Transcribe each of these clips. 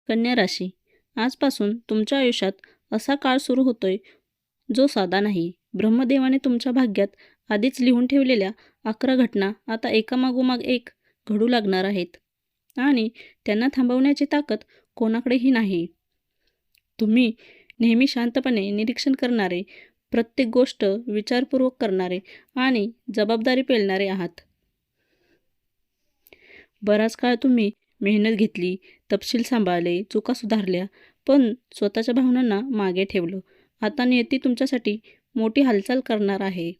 कन्या राशी, आजपासून तुमच्या आयुष्यात असा काळ सुरू होतोय जो साधा नाही. ब्रह्मदेवाने तुमच्या भाग्यात आधीच लिहून ठेवलेल्या 11 घटना आता एकामागोमाग एक घडू लागणार आहेत आणि त्यांना थांबवण्याची ताकद कोणाकडेही नाही. तुम्ही नेहमी शांतपणे निरीक्षण करणारे, प्रत्येक गोष्ट विचारपूर्वक करणारे आणि जबाबदारी पेलणारे आहात. बराच काळ तुम्ही मेहनत घेतली, तपशील सांभाळले, चुका सुधारल्या, पण स्वतःच्या भावनांना मागे ठेवलं. आता नियती तुमच्यासाठी मोठी हालचाल करणार आहे.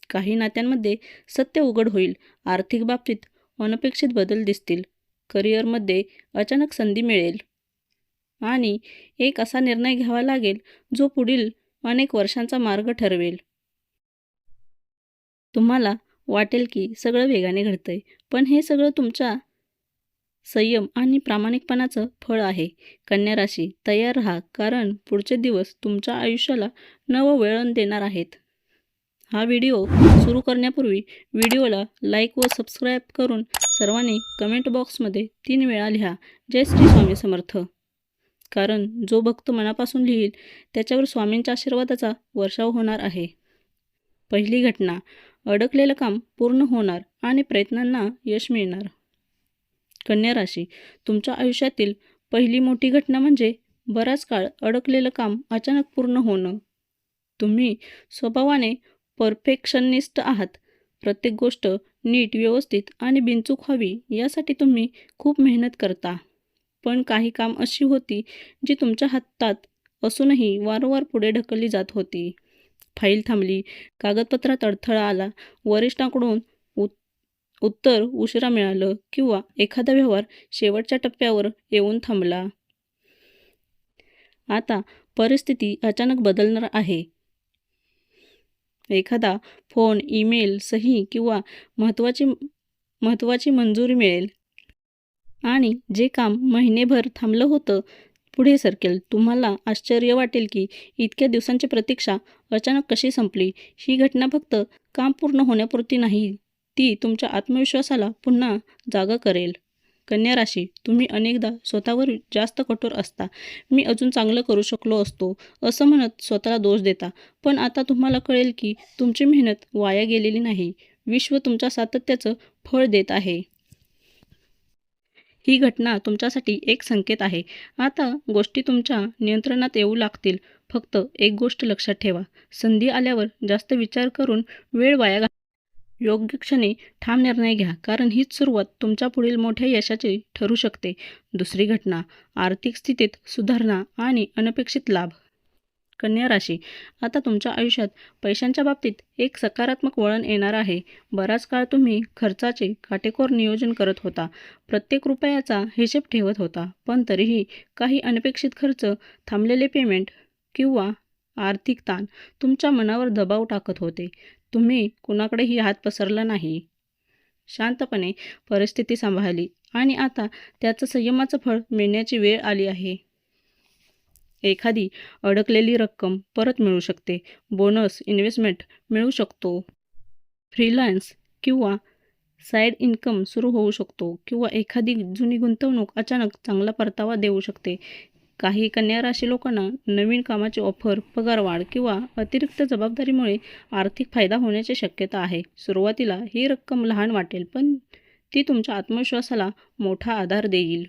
काही नात्यांमध्ये सत्य उघड होईल. आर्थिक बाबतीत अनपेक्षित बदल दिसतील. करिअरमध्ये अचानक संधी मिळेल आणि एक असा निर्णय घ्यावा लागेल जो पुढील अनेक वर्षांचा मार्ग ठरवेल. तुम्हाला वाटेल की सगळं वेगाने घडतंय, पण हे सगळं तुमच्या संयम आणि प्रामाणिकपणाचं फळ आहे. कन्या राशी, तयार राहा, कारण पुढचे दिवस तुमच्या आयुष्याला नवं वळण देणार आहेत. हा व्हिडिओ सुरू करण्यापूर्वी व्हिडिओला लाईक व सबस्क्राईब करून सर्वांनी कमेंट बॉक्समध्ये 3 वेळा लिहा, जय श्री स्वामी समर्थ. कारण जो भक्त मनापासून लिहील त्याच्यावर स्वामींच्या आशीर्वादाचा वर्षाव होणार आहे. पहिली घटना, अडकलेलं काम पूर्ण होणार आणि प्रयत्नांना यश मिळणार. कन्या राशी, तुमच्या आयुष्यातील पहिली मोठी घटना म्हणजे बराच काळ अडकलेलं काम अचानक पूर्ण होणं. तुम्ही स्वभावाने परफेक्शनिस्ट आहात. प्रत्येक गोष्ट नीट, व्यवस्थित आणि बिनचूक व्हावी यासाठी तुम्ही खूप मेहनत करता. पण काही काम अशी होती जी तुमच्या हातात असूनही वारंवार पुढे ढकलली जात होती. फाईल थांबली, कागदपत्रात अडथळा आला, वरिष्ठांकडून उत्तर उशिरा मिळालं किंवा एखादा व्यवहार शेवटच्या टप्प्यावर येऊन थांबला. आता परिस्थिती अचानक बदलणार आहे. एखादा फोन, ईमेल, सही किंवा महत्त्वाची मंजुरी मिळेल आणि जे काम महिनेभर थांबलं होतं पुढे सरकेल. तुम्हाला आश्चर्य वाटेल की इतक्या दिवसांची प्रतीक्षा अचानक कशी संपली. ही घटना फक्त काम पूर्ण होण्यापुरती नाही, ती तुमच्या आत्मविश्वासाला पुन्हा जागा करेल. कन्या राशी, तुम्ही अनेकदा स्वतःवर जास्त कठोर असता. मी अजून चांगलं करू शकलो असतो असं म्हणत स्वतःला दोष देता. पण आता तुम्हाला कळेल की तुमची मेहनत वाया गेलेली नाही. विश्व तुमच्या सातत्याचं फळ देत आहे. ही घटना तुमच्यासाठी एक संकेत आहे. आता गोष्टी तुमच्या नियंत्रणात येऊ लागतील. फक्त एक गोष्ट लक्षात ठेवा, संधी आल्यावर जास्त विचार करून वेळ वाया योग्य क्षणी ठाम निर्णय घ्या, कारण हीच सुरुवात तुमच्या पुढील मोठ्या यशाची ठरू शकते. दुसरी घटना, आर्थिक स्थितीत सुधारणा आणि अनपेक्षित लाभ. कन्या राशी, आता तुमच्या आयुष्यात पैशांच्या बाबतीत एक सकारात्मक वळण येणार आहे. बराच काळ तुम्ही खर्चाचे काटेकोर नियोजन करत होता, प्रत्येक रुपयाचा हिशेब ठेवत होता, पण तरीही काही अनपेक्षित खर्च, थांबलेले पेमेंट किंवा आर्थिक ताण तुमच्या मनावर दबाव टाकत होते. तुम्ही कुणाकडेही हात पसरला नाही, शांतपणे परिस्थिती सांभाळली आणि आता त्याचं संयमाचं फळ मिळण्याची वेळ आली आहे. एखादी अडकलेली रक्कम परत मिळू शकते, बोनस, इन्व्हेस्टमेंट मिळू शकतो, फ्रीलान्स किंवा साईड इन्कम सुरू होऊ शकतो किंवा एखादी जुनी गुंतवणूक अचानक चांगला परतावा देऊ शकते. काही कन्या राशी लोकांना नवीन कामाची ऑफर, पगारवाढ किंवा अतिरिक्त जबाबदारीमुळे आर्थिक फायदा होण्याची शक्यता आहे. सुरुवातीला ही रक्कम लहान वाटेल, पण ती तुमच्या आत्मविश्वासाला मोठा आधार देईल.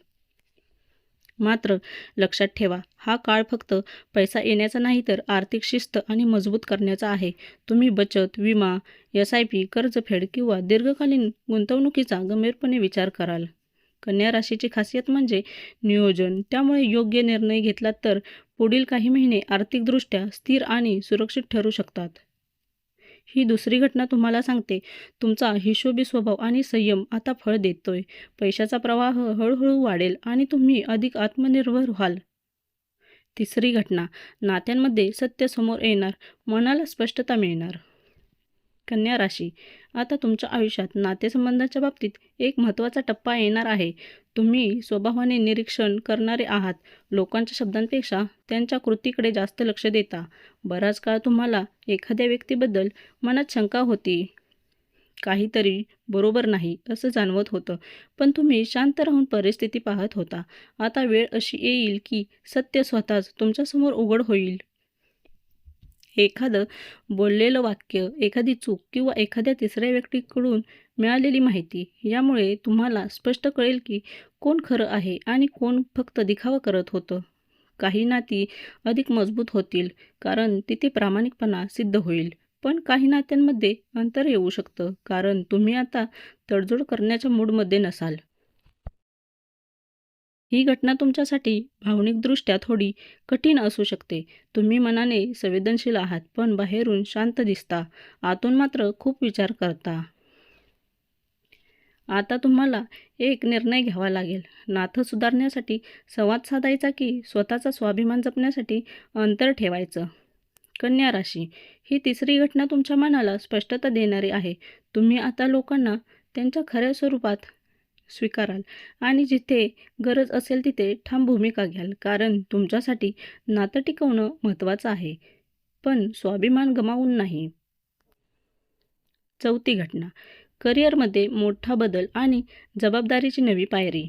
मात्र लक्षात ठेवा, हा काळ फक्त पैसा येण्याचा नाही तर आर्थिक शिस्त आणि मजबूत करण्याचा आहे. तुम्ही बचत, विमा, SIP, कर्जफेड किंवा दीर्घकालीन गुंतवणुकीचा गंभीरपणे विचार कराल. कन्या राशीची खासियत म्हणजे नियोजन, त्यामुळे योग्य निर्णय घेतला तर पुढील काही महिने आर्थिकदृष्ट्या स्थिर आणि सुरक्षित ठरू शकतात. ही दुसरी घटना तुम्हाला सांगते, तुमचा हिशोबी स्वभाव आणि संयम आता फळ देतोय. पैशाचा प्रवाह हळूहळू वाढेल आणि तुम्ही अधिक आत्मनिर्भर व्हाल. तिसरी घटना, नात्यांमध्ये सत्य समोर येणार, मनाला स्पष्टता मिळणार. कन्या राशी, आता तुमच्या आयुष्यात नातेसंबंधांच्या बाबतीत एक महत्त्वाचा टप्पा येणार आहे. तुम्ही स्वभावाने निरीक्षण करणारे आहात, लोकांच्या शब्दांपेक्षा त्यांच्या कृतीकडे जास्त लक्ष देता. बराच काळ तुम्हाला एखाद्या व्यक्तीबद्दल मनात शंका होती, काहीतरी बरोबर नाही असं जाणवत होतं, पण तुम्ही शांत राहून परिस्थिती पाहत होता. आता वेळ अशी येईल की सत्य स्वतःच तुमच्यासमोर उघड होईल. एखादं बोललेलं वाक्य, एखादी चूक किंवा एखाद्या तिसऱ्या व्यक्तीकडून मिळालेली माहिती यामुळे तुम्हाला स्पष्ट कळेल की कोण खरं आहे आणि कोण फक्त दिखावा करत होतं. काही नाती अधिक मजबूत होतील कारण तिथे प्रामाणिकपणा सिद्ध होईल. पण काही नात्यांमध्ये अंतर येऊ शकतं कारण तुम्ही आता तडजोड करण्याच्या मूडमध्ये नसाल. ही घटना तुमच्यासाठी भावनिकदृष्ट्या थोडी कठीण असू शकते. तुम्ही मनाने संवेदनशील आहात, पण बाहेरून शांत दिसता. आतून मात्र खूप विचार करता. आता तुम्हाला एक निर्णय घ्यावा लागेल. नातं सुधारण्यासाठी संवाद साधायचा की स्वतःचा स्वाभिमान जपण्यासाठी अंतर ठेवायचं. कन्या राशी. ही तिसरी घटना तुमच्या मनाला स्पष्टता देणारी आहे. तुम्ही आता लोकांना त्यांच्या खऱ्या स्वरूपात स्वीकाराल आणि जिथे गरज असेल तिथे ठाम भूमिका घ्याल. कारण तुमच्यासाठी नातं टिकवणं महत्त्वाचं आहे, पण स्वाभिमान गमावून नाही. चौथी घटना. करिअरमध्ये मोठा बदल आणि जबाबदारीची नवी पायरी.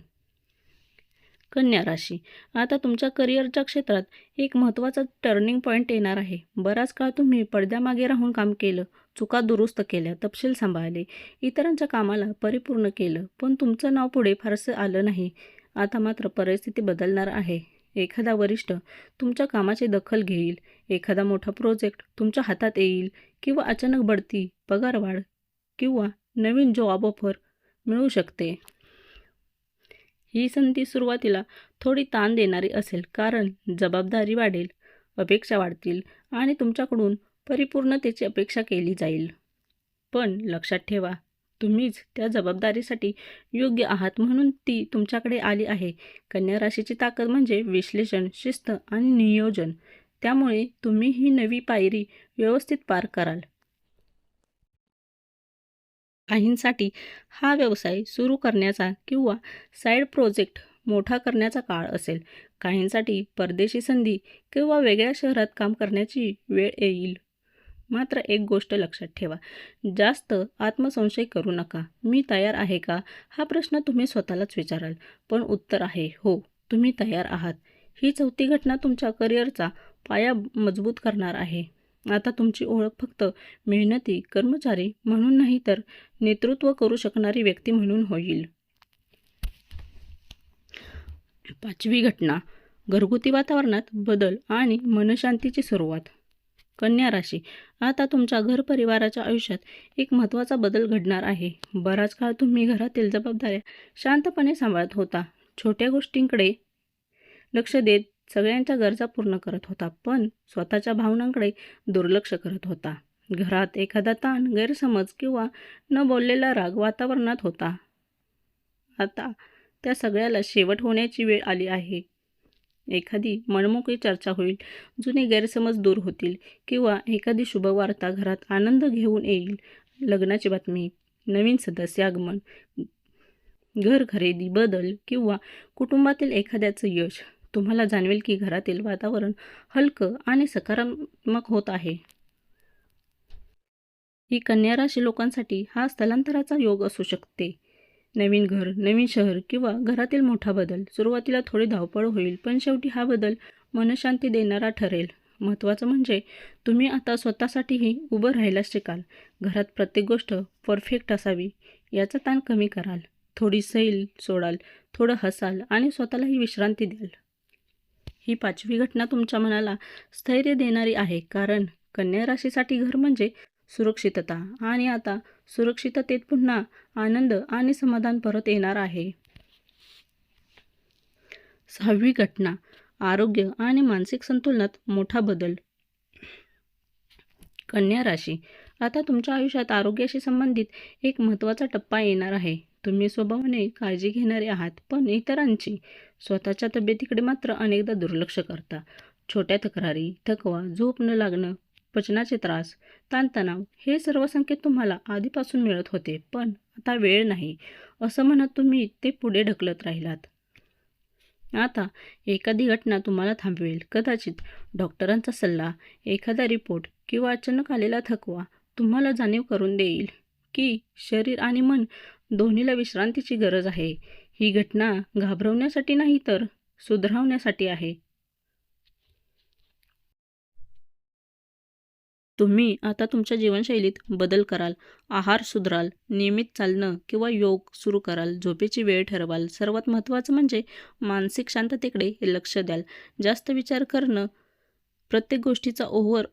कन्या राशी. आता तुमच्या करिअरच्या क्षेत्रात एक महत्त्वाचा टर्निंग पॉईंट येणार आहे. बराच काळ तुम्ही पडद्यामागे राहून काम केलं, चुका दुरुस्त केल्या, तपशील सांभाळले, इतरांच्या कामाला परिपूर्ण केलं, पण तुमचं नाव पुढे फारसं आलं नाही. आता मात्र परिस्थिती बदलणार आहे. एखादा वरिष्ठ तुमच्या कामाची दखल घेईल, एखादा मोठा प्रोजेक्ट तुमच्या हातात येईल किंवा अचानक बढती, पगारवाढ किंवा नवीन जॉब ऑफर मिळू शकते. ही संधी सुरुवातीला थोडी ताण देणारी असेल कारण जबाबदारी वाढेल, अपेक्षा वाढतील आणि तुमच्याकडून परिपूर्णतेची अपेक्षा केली जाईल. पण लक्षात ठेवा, तुम्हीच त्या जबाबदारीसाठी योग्य आहात म्हणून ती तुमच्याकडे आली आहे. कन्या राशीची ताकद म्हणजे विश्लेषण, शिस्त आणि नियोजन. त्यामुळे तुम्ही ही नवी पायरी व्यवस्थित पार कराल. काहींसाठी हा व्यवसाय सुरू करण्याचा किंवा साईड प्रोजेक्ट मोठा करण्याचा काळ असेल. काहींसाठी परदेशी संधी किंवा वेगळ्या शहरात काम करण्याची वेळ येईल. मात्र एक गोष्ट लक्षात ठेवा, जास्त आत्मसंशय करू नका. मी तयार आहे का? हा प्रश्न तुम्ही स्वतःलाच विचाराल. पण उत्तर आहे हो, तुम्ही तयार आहात. ही चौथी घटना तुमच्या करिअरचा पाया मजबूत करणार आहे. आता तुमची ओळख फक्त मेहनती कर्मचारी म्हणून नाही तर नेतृत्व करू शकणारी व्यक्ती म्हणून होईल. पाचवी घटना. घरगुती वातावरणात बदल आणि मनशांतीची सुरुवात. कन्या राशी. आता तुमच्या घरपरिवाराच्या आयुष्यात एक महत्त्वाचा बदल घडणार आहे. बराच काळ तुम्ही घरातील जबाबदाऱ्या शांतपणे सांभाळत होता, छोट्या गोष्टींकडे लक्ष देत सगळ्यांच्या गरजा पूर्ण करत होता, पण स्वतःच्या भावनांकडे दुर्लक्ष करत होता. घरात एखादा ताण, गैरसमज किंवा न बोललेला राग वातावरणात होता. आता त्या सगळ्याला शेवट होण्याची वेळ आली आहे. एखादी मनमोकळी चर्चा होईल, जुने गैरसमज दूर होतील किंवा एखादी शुभवार्ता घरात आनंद घेऊन येईल. लग्नाची बातमी, नवीन सदस्य आगमन, घर खरेदी, बदल किंवा कुटुंबातील एखाद्याचं यश. तुम्हाला जाणवेल की घरातील वातावरण हलकं आणि सकारात्मक होत आहे. ही कन्या राशी लोकांसाठी हा स्थलांतराचा योग असू शकते. नवीन घर, नवीन शहर किंवा घरातील मोठा बदल. सुरुवातीला थोडी धावपळ होईल, पण शेवटी हा बदल मनशांती देणारा ठरेल. महत्त्वाचं म्हणजे तुम्ही आता स्वतःसाठीही उभं राहायला शिकाल. घरात प्रत्येक गोष्ट परफेक्ट असावी याचा ताण कमी कराल. थोडी सैल सोडाल, थोडं हसाल आणि स्वतःलाही विश्रांती द्याल. ही पाचवी घटना तुमच्या मनाला स्थैर्य देणारी आहे कारण कन्या राशीसाठी घर म्हणजे सुरक्षितता आणि आता सुरक्षिततेत पुन्हा आनंद आणि समाधान परत येणार आहे. सहावी घटना. आरोग्य आणि मानसिक संतुलनात मोठा बदल. कन्या राशी. आता तुमच्या आयुष्यात आरोग्याशी संबंधित एक महत्त्वाचा टप्पा येणार आहे. तुम्ही स्वभावाने काळजी घेणारे आहात, पण इतरांची, स्वतःच्या तब्येतीकडे मात्र अनेकदा दुर्लक्ष करता. छोट्या तक्रारी, थकवा, झोप न लागणं, पचनाचे त्रास, ताणतणाव हे सर्व संकेत तुम्हाला आधीपासून मिळत होते, पण आता वेळ नाही असं म्हणत तुम्ही ते पुढे ढकलत राहिलात. आता एखादी घटना तुम्हाला थांबवेल. कदाचित डॉक्टरांचा सल्ला, एखादा रिपोर्ट किंवा अचानक आलेला थकवा तुम्हाला जाणीव करून देईल की शरीर आणि मन दोन्हीला विश्रांतीची गरज आहे. ही घटना घाबरवण्यासाठी नाही तर सुधारवण्यासाठी आहे. तुम्ही आता तुमच्या जीवनशैलीत बदल कराल, आहार सुधाराल, नियमित चालणं किंवा योग सुरू कराल, झोपेची वेळ ठरवाल. सर्वात महत्त्वाचं म्हणजे मानसिक शांततेकडे लक्ष द्याल. जास्त विचार करणं, प्रत्येक गोष्टीचा ओव्हर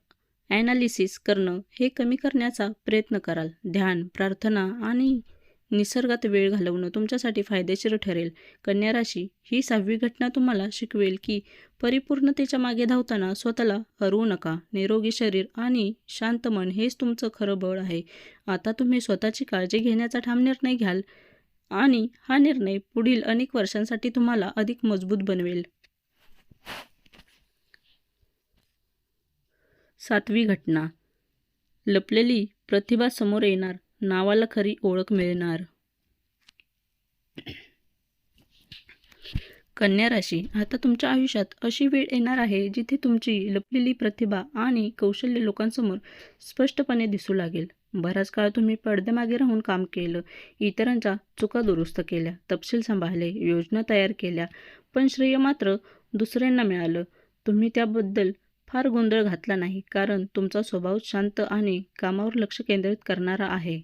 ॲनालिसिस करणं हे कमी करण्याचा प्रयत्न कराल. ध्यान, प्रार्थना आणि निसर्गात वेळ घालवणं तुमच्यासाठी फायदेशीर ठरेल. कन्या राशी, ही 6वी घटना तुम्हाला शिकवेल की परिपूर्णतेच्या मागे धावताना स्वतःला हरवू नका. निरोगी शरीर आणि शांत मन हेच तुमचं खरं बळ आहे. आता तुम्ही स्वतःची काळजी घेण्याचा ठाम निर्णय घ्याल आणि हा निर्णय पुढील अनेक वर्षांसाठी तुम्हाला अधिक मजबूत बनवेल. 7वी घटना, लपलेली प्रतिभा समोर येणार, नावाला खरी ओळख मिळणार. कन्या राशी, आता तुमच्या आयुष्यात अशी वेळ येणार आहे जिथे तुमची लपलेली प्रतिभा आणि कौशल्य लोकांसमोर स्पष्टपणे दिसू लागेल. बराच काळ तुम्ही पडद्यामागे राहून काम केलं, इतरांच्या चुका दुरुस्त केल्या, तपशील सांभाळले, योजना तयार केल्या, पण श्रेय मात्र दुसऱ्यांना मिळालं. तुम्ही त्याबद्दल फार गोंधळ घातला नाही, कारण तुमचा स्वभाव शांत आणि कामावर लक्ष केंद्रित करणारा आहे.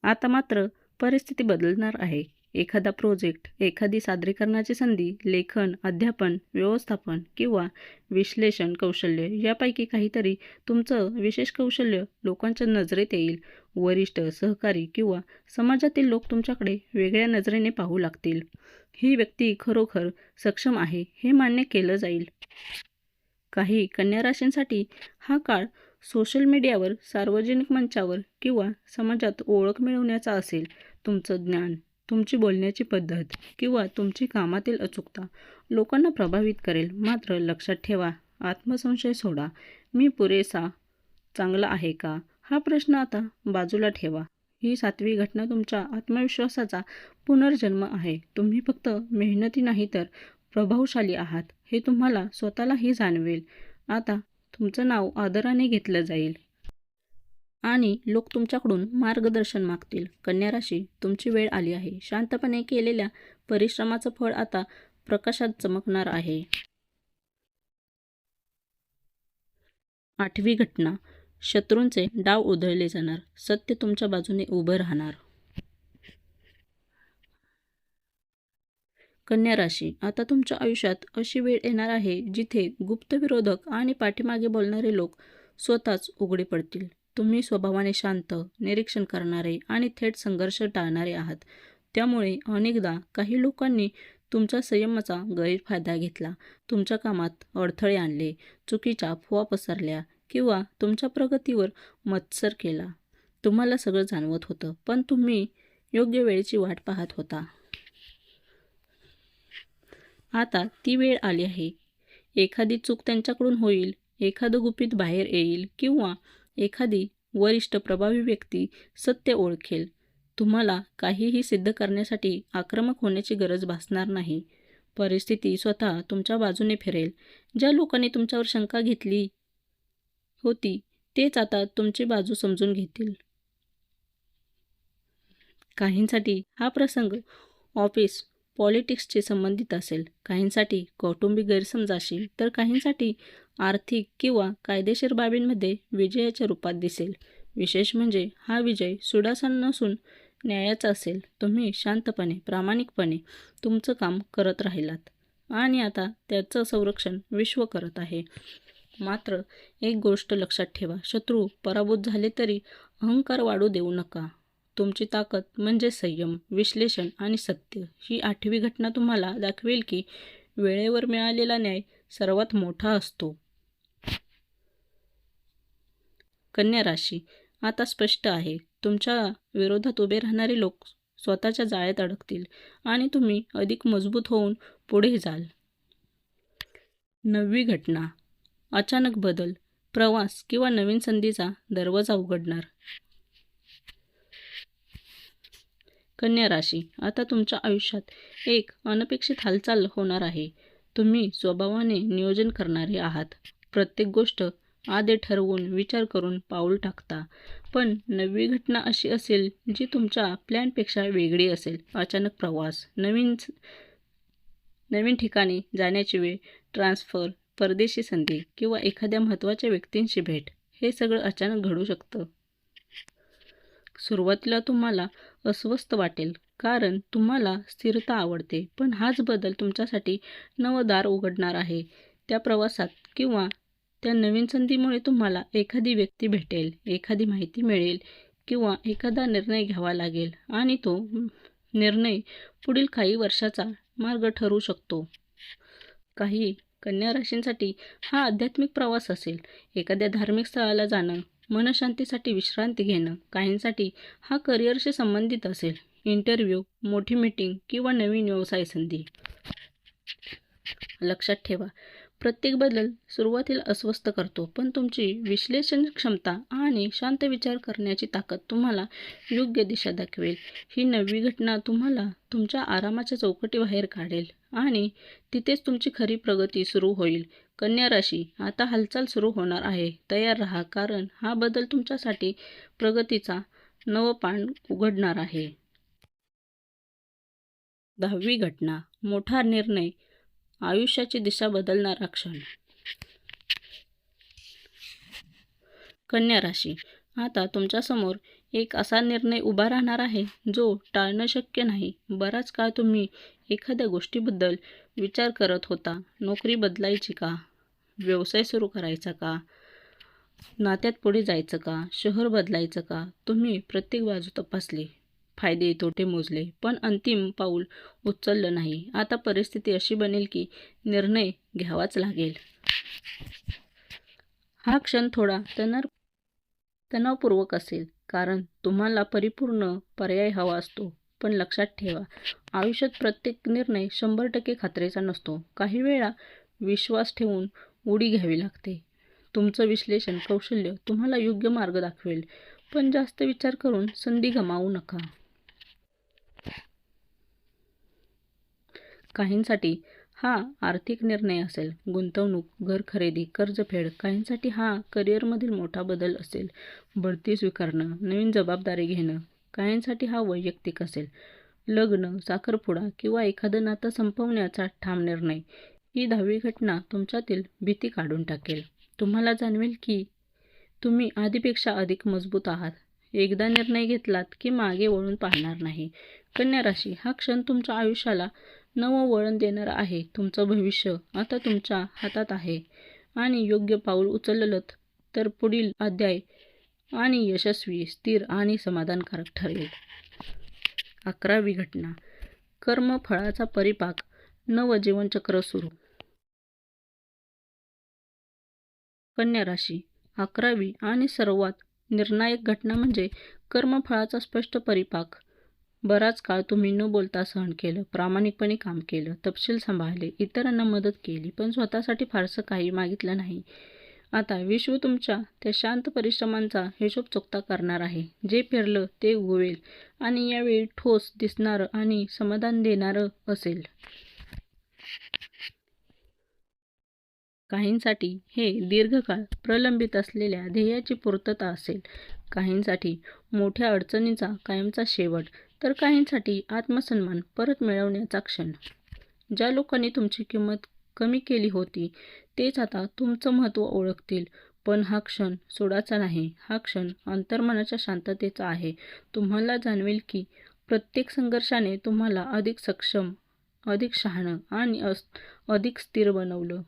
आता मात्र परिस्थिती बदलणार आहे. एखादा प्रोजेक्ट, एखादी सादरीकरणाची संधी, लेखन, अध्यापन, व्यवस्थापन किंवा विश्लेषण कौशल्य यापैकी काहीतरी तुमचं विशेष कौशल्य लोकांच्या नजरेत येईल. वरिष्ठ, सहकारी किंवा समाजातील लोक तुमच्याकडे वेगळ्या नजरेने पाहू लागतील. ही व्यक्ती खरोखर सक्षम आहे हे मान्य केलं जाईल. काही कन्या राशींसाठी हा काळ सोशल मीडियावर, सार्वजनिक मंचावर किंवा समाजात ओळख मिळवण्याचा असेल. तुमचं ज्ञान, तुमची बोलण्याची पद्धत किंवा तुमची कामातील अचूकता लोकांना प्रभावित करेल. मात्र लक्षात ठेवा, आत्मसंशय सोडा. मी पुरेसा चांगला आहे का? हा प्रश्न आता बाजूला ठेवा. ही 7वी घटना तुमच्या आत्मविश्वासाचा पुनर्जन्म आहे. तुम्ही फक्त मेहनती नाही तर प्रभावशाली आहात हे तुम्हाला स्वतःलाही जाणवेल. आता तुमचं नाव आदराने घेतलं जाईल आणि लोक तुमच्याकडून मार्गदर्शन मागतील. कन्या राशी, तुमची वेळ आली आहे. शांतपणे केलेल्या परिश्रमाचं फळ आता प्रकाशात चमकणार आहे. 8वी घटना, शत्रूंचे डाव उधळले जाणार, सत्य तुमच्या बाजूने उभं राहणार. कन्या राशी, आता तुमच्या आयुष्यात अशी वेळ येणार आहे जिथे गुप्त विरोधक आणि पाठीमागे बोलणारे लोक स्वतःच उघडे पडतील. तुम्ही स्वभावाने शांत, निरीक्षण करणारे आणि थेट संघर्ष टाळणारे आहात. त्यामुळे अनेकदा काही लोकांनी तुमच्या संयमाचा गैरफायदा घेतला, तुमच्या कामात अडथळे आणले, चुकीच्या अफवा पसरल्या किंवा तुमच्या प्रगतीवर मत्सर केला. तुम्हाला सगळं जाणवत होतं, पण तुम्ही योग्य वेळेची वाट पाहत होता. आता ती वेळ आली आहे. एखादी चूक त्यांच्याकडून होईल, एखादं गुपित बाहेर येईल किंवा एखादी वरिष्ठ प्रभावी व्यक्ती सत्य ओळखेल. तुम्हाला काहीही सिद्ध करण्यासाठी आक्रमक होण्याची गरज भासणार नाही. परिस्थिती स्वतः तुमच्या बाजूने फिरेल. ज्या लोकांनी तुमच्यावर शंका घेतली होती तेच आता तुमची बाजू समजून घेतील. काहींसाठी हा प्रसंग ऑफिस पॉलिटिक्सशी संबंधित असेल, काहींसाठी कौटुंबिक गैरसमजाशी, तर काहींसाठी आर्थिक किंवा कायदेशीर बाबींमध्ये विजयाच्या रूपात दिसेल. विशेष म्हणजे हा विजय सुडाचा नसून न्यायाचा असेल. तुम्ही शांतपणे, प्रामाणिकपणे तुमचं काम करत राहिलात आणि आता त्याचं संरक्षण विश्व करत आहे. मात्र एक गोष्ट लक्षात ठेवा, शत्रू पराभूत झाले तरी अहंकार वाढू देऊ नका. तुमची ताकद म्हणजे संयम, विश्लेषण आणि सत्य. ही 8वी घटना तुम्हाला दाखवेल की वेळेवर मिळालेला न्याय सर्वात मोठा असतो. कन्या राशी, आता स्पष्ट आहे, तुमच्या विरोधात उभे राहणारे लोक स्वतःच्या जाळ्यात अडकतील आणि तुम्ही अधिक मजबूत होऊन पुढे जाल. 9वी घटना, अचानक बदल, प्रवास किंवा नवीन संधीचा दरवाजा उघडणार. कन्या राशी, आता तुमच्या आयुष्यात एक अनपेक्षित हालचाल होणार आहे. तुम्ही स्वभावाने नियोजन करणारे आहात. प्रत्येक गोष्ट आधी ठरवून विचार करून पाऊल टाकता. पण नवी घटना अशी असेल जी तुमच्या प्लॅनपेक्षा वेगळी असेल. अचानक प्रवास, नवीन ठिकाणी जाण्याची वेळ, ट्रान्सफर, परदेशी संधी किंवा एखाद्या महत्त्वाच्या व्यक्तींशी भेट. हे सगळं अचानक घडू शकतं. सुरुवातीला तुम्हाला अस्वस्थ वाटेल कारण तुम्हाला स्थिरता आवडते, पण हाच बदल तुमच्यासाठी नवं दार उघडणार आहे. त्या प्रवासात किंवा त्या नवीन संधीमुळे तुम्हाला एखादी व्यक्ती भेटेल, एखादी माहिती मिळेल किंवा एखादा निर्णय घ्यावा लागेल आणि तो निर्णय पुढील काही वर्षाचा मार्ग ठरू शकतो. काही कन्या राशींसाठी हा आध्यात्मिक प्रवास असेल. एखाद्या धार्मिक स्थळाला जाणं, मनशांतीसाठी विश्रांती घेणं. काहींसाठी हा करिअरशी संबंधित असेल. इंटरव्ह्यू, मोठी मीटिंग किंवा नवीन व्यवसाय संधी. लक्षात ठेवा, प्रत्येक बदल सुरुवातीला अस्वस्थ करतो, पण तुमची विश्लेषण क्षमता आणि शांत विचार करण्याची ताकद तुम्हाला योग्य दिशा दाखवेल. ही नवी घटना तुम्हाला तुमच्या आरामाच्या चौकटीबाहेर काढेल आणि तिथेच तुमची खरी प्रगती सुरू होईल. कन्या राशी, आता हालचाल सुरू होणार आहे. तयार राहा, कारण हा बदल तुमच्यासाठी प्रगतीचा नवं पान उघडणार आहे. 10वी घटना, मोठा निर्णय, आयुष्याची दिशा बदलणारा क्षण. कन्या राशी, आता तुमच्यासमोर एक असा निर्णय उभा राहणार आहे जो टाळणं शक्य नाही. बराच काळ तुम्ही एखाद्या गोष्टीबद्दल विचार करत होता. नोकरी बदलायची का? व्यवसाय सुरू करायचा का? नात्यात पुढे जायचं का? शहर बदलायचं का? तुम्ही प्रत्येक बाजू तपासली, फायदे तोटे मोजले, पण अंतिम पाऊल उचललं नाही. आता परिस्थिती अशी बनेल की निर्णय घ्यावाच लागेल. हा क्षण थोडा तणावपूर्वक असेल, कारण तुम्हाला परिपूर्ण पर्याय हवा असतो. पण लक्षात ठेवा, आयुष्यात प्रत्येक निर्णय 100% खात्रीचा नसतो. काही वेळा विश्वास ठेवून उडी घ्यावी लागते. तुमचं विश्लेषण कौशल्य तुम्हाला योग्य मार्ग दाखवेल, पण जास्त विचार करून संधी गमावू नका. काहींसाठी हा आर्थिक निर्णय असेल. गुंतवणूक, घर खरेदी, कर्जफेड. काहींसाठी हा करिअरमधील मोठा बदल असेल. बढती स्वीकारणं, नवीन जबाबदारी घेणं. काहींसाठी हा वैयक्तिक असेल. लग्न, साखरपुडा किंवा एखादं नातं संपवण्याचा ठाम निर्णय. ही 10वी घटना तुमच्यातील भीती काढून टाकेल. तुम्हाला जाणवेल की तुम्ही आधीपेक्षा अधिक मजबूत आहात. एकदा निर्णय घेतलात की मागे वळून पाहणार नाही. कन्या राशी, हा क्षण तुमच्या आयुष्याला नवं वळण देणारा आहे. तुमचं भविष्य आता तुमच्या हातात आहे आणि योग्य पाऊल उचललं तर पुढील अध्याय आणि यशस्वी, स्थिर आणि समाधानकारक ठरेल. 11वी घटना, कर्मफळाचा परिपाक, नवं जीवनचक्र सुरू. कन्या राशी, 11वी आणि सर्वात निर्णायक घटना म्हणजे कर्मफळाचा स्पष्ट परिपाक. बराच काळ तुम्ही न बोलता सहन केलं, प्रामाणिकपणे काम केलं, तपशील सांभाळले, इतरांना मदत केली, पण स्वतःसाठी फारसं काही मागितलं नाही. आता विश्व तुमच्या त्या शांत परिश्रमांचा हिशोब चुकता करणार आहे. जे पेरलं ते उगवेल आणि यावेळी ठोस दिसणारं आणि समाधान देणारं असेल. काहींसाठी हे दीर्घकाळ प्रलंबित असलेल्या ध्येयाची पूर्तता असेल. काहींसाठी मोठ्या अडचणींचा कायमचा शेवट, तर काहींसाठी आत्मसन्मान परत मिळवण्याचा क्षण. ज्या लोकांनी तुमची किंमत कमी केली होती तेच आता तुमचं महत्त्व ओळखतील. पण हा क्षण सोडाचा नाही. हा क्षण अंतर्मनाच्या शांततेचा आहे. तुम्हाला जाणवेल की प्रत्येक संघर्षाने तुम्हाला अधिक सक्षम, अधिक शहाणं आणि अधिक स्थिर बनवलं.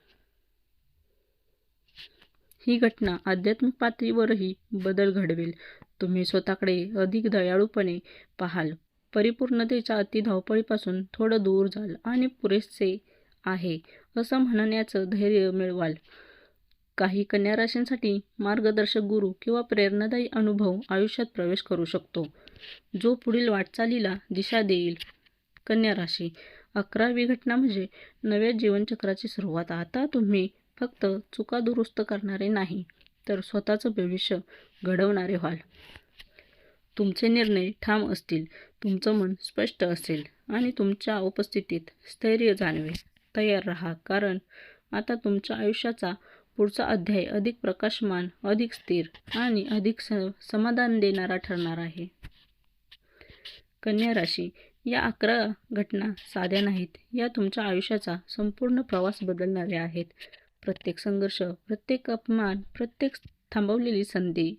ही घटना आध्यात्मिक पातळीवरही बदल घडवेल. तुम्ही स्वतःकडे अधिक दयाळूपणे पाहाल, परिपूर्णतेच्या अति धावपळीपासून थोडं दूर जाल आणि पुरेसे आहे असं म्हणण्याचं धैर्य मिळवाल. काही कन्या राशींसाठी मार्गदर्शक गुरु किंवा प्रेरणादायी अनुभव आयुष्यात प्रवेश करू शकतो, जो पुढील वाटचालीला दिशा देईल. कन्या राशी, 11वी घटना म्हणजे नव्या जीवनचक्राची सुरुवात. आता तुम्ही फक्त चुका दुरुस्त करणारे नाही, तर स्वतःचं भविष्य घडवणारे व्हाल. तुमचे निर्णय ठाम असतील, तुमचं मन स्पष्ट असेल आणि तुमच्या उपस्थितीत स्थैर्य जाणवेल. तयार राहा, कारण आता तुमच्या आयुष्याचा पुढचा अध्याय अधिक प्रकाशमान, अधिक स्थिर आणि अधिक समाधान देणारा ठरणार आहे. कन्या राशी, या 11 घटना साध्या नाहीत. या तुमच्या आयुष्याचा संपूर्ण प्रवास बदलणाऱ्या आहेत. प्रत्येक संघर्ष, प्रत्येक अपमान, प्रत्येक थांबवलेली संधी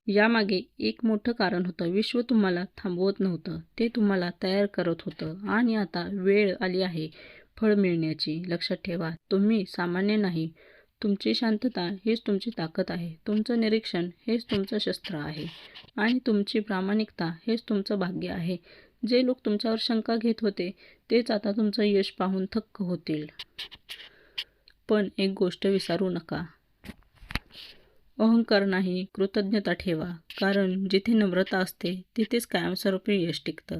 यामागे एक मोठं कारण होतं. विश्व तुम्हाला थांबवत नव्हतं, ते तुम्हाला तयार करत होतं. आणि आता वेळ आली आहे फळ मिळण्याची. लक्षात ठेवा, तुम्ही सामान्य नाही. तुमची शांतता हेच तुमची ताकद आहे. तुमचं निरीक्षण हेच तुमचं शस्त्र आहे. आणि तुमची प्रामाणिकता हेच तुमचं भाग्य आहे. जे लोक तुमच्यावर शंका घेत होते तेच आता तुमचं यश पाहून थक्क होतील. पण एक गोष्ट विसरू नका. अहंकार नाही, कृतज्ञता ठेवा. कारण जिथे नम्रता असते तिथेच कायमस्वरूपी यश टिकतं.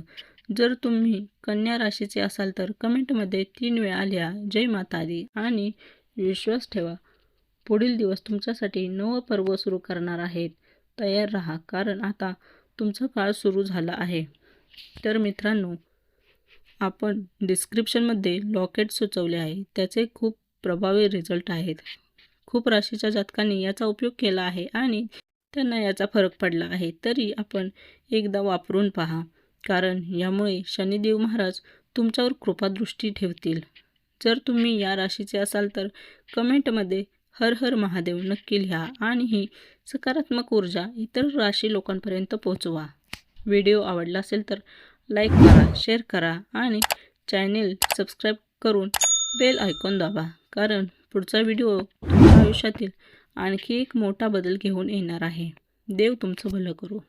जर तुम्ही कन्या राशीचे असाल तर कमेंटमध्ये 3 वेळा लिहा जय माता दी आणि विश्वास ठेवा. पुढील दिवस तुमच्यासाठी नवं पर्व सुरू करणार आहेत. तयार राहा, कारण आता तुमचा काळ सुरू झाला आहे. तर मित्रांनो, आपण डिस्क्रिप्शनमध्ये लॉकेट सुचवले आहे. त्याचे खूप प्रभावी रिझल्ट आहेत. खूप राशीच्या जातकांनी याचा उपयोग केला आहे आणि त्यांना याचा फरक पडला आहे. तरी आपण एकदा वापरून पहा, कारण यामुळे शनिदेव महाराज तुमच्यावर कृपादृष्टी ठेवतील. जर तुम्ही या राशीचे असाल तर कमेंटमध्ये हर हर महादेव नक्की लिहा आणि ही सकारात्मक ऊर्जा इतर राशी लोकांपर्यंत पोहोचवा. व्हिडिओ आवडला असेल तर लाईक करा, शेअर करा आणि चॅनेल सबस्क्राईब करून बेल आयकॉन दाबा, कारण पुढचा व्हिडिओ तुमच्या आयुष्यातील आणखी एक मोठा बदल घेऊन येणार आहे. देव तुमचं भलं करो.